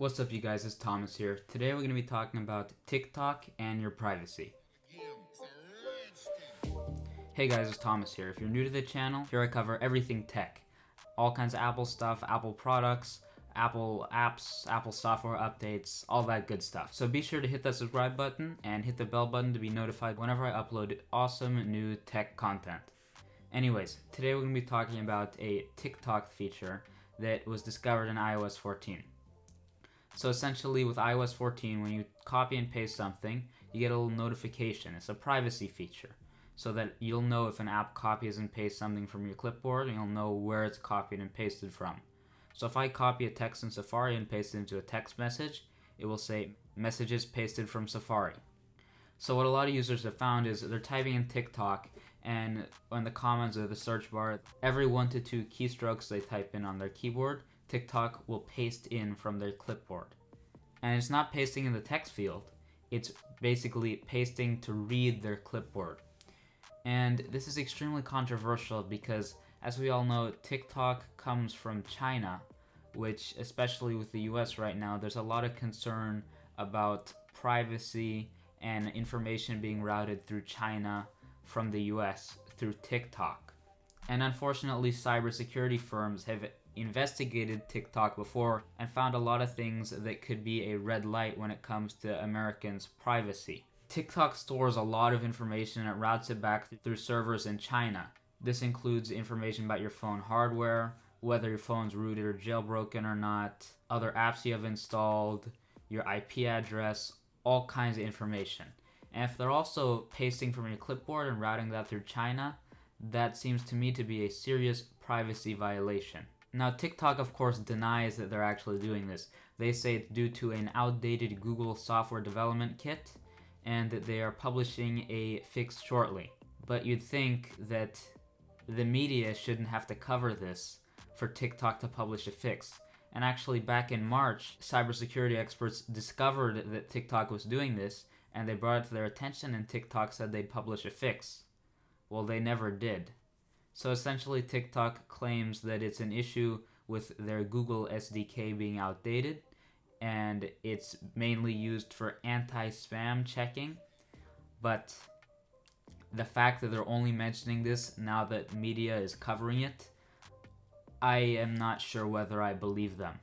What's up, you guys? It's Thomas here. Today we're going to be talking about TikTok and your privacy. Hey guys, it's Thomas here. If you're new to the channel, here I cover everything tech. All kinds of Apple stuff, Apple products, Apple apps, Apple software updates, all that good stuff. So be sure to hit that subscribe button and hit the bell button to be notified whenever I upload awesome new tech content. Anyways, today we're going to be talking about a TikTok feature that was discovered in iOS 14. So essentially with iOS 14, when you copy and paste something, you get a little notification. It's a privacy feature, so that you'll know if an app copies and pastes something from your clipboard, and you'll know where it's copied and pasted from. So if I copy a text in Safari and paste it into a text message, it will say, messages pasted from Safari. So what a lot of users have found is they're typing in TikTok, and in the comments or the search bar, every 1 to 2 keystrokes they type in on their keyboard, TikTok will paste in from their clipboard. And it's not pasting in the text field, it's basically pasting to read their clipboard. And this is extremely controversial because, as we all know, TikTok comes from China, which, especially with the US right now, there's a lot of concern about privacy and information being routed through China from the US through TikTok. And unfortunately, cybersecurity firms have investigated TikTok before and found a lot of things that could be a red light when it comes to Americans' privacy. TikTok stores a lot of information and it routes it back through servers in China. This includes information about your phone hardware, whether your phone's rooted or jailbroken or not, other apps you have installed, your IP address, all kinds of information. And if they're also pasting from your clipboard and routing that through China, that seems to me to be a serious privacy violation. Now, TikTok, of course, denies that they're actually doing this. They say it's due to an outdated Google software development kit and that they are publishing a fix shortly. But you'd think that the media shouldn't have to cover this for TikTok to publish a fix. And actually, back in March, cybersecurity experts discovered that TikTok was doing this, and they brought it to their attention, and TikTok said they'd publish a fix. Well, they never did. So essentially, TikTok claims that it's an issue with their Google SDK being outdated, and it's mainly used for anti-spam checking. But the fact that they're only mentioning this now that media is covering it, I am not sure whether I believe them.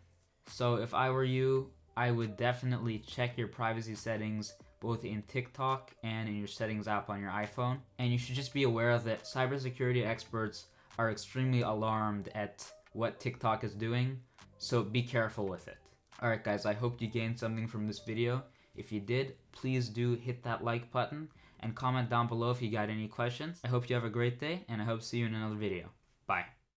So if I were you, I would definitely check your privacy settings both in TikTok and in your settings app on your iPhone. And you should just be aware that cybersecurity experts are extremely alarmed at what TikTok is doing, so be careful with it. Alright guys, I hope you gained something from this video. If you did, please do hit that like button and comment down below if you got any questions. I hope you have a great day, and I hope to see you in another video.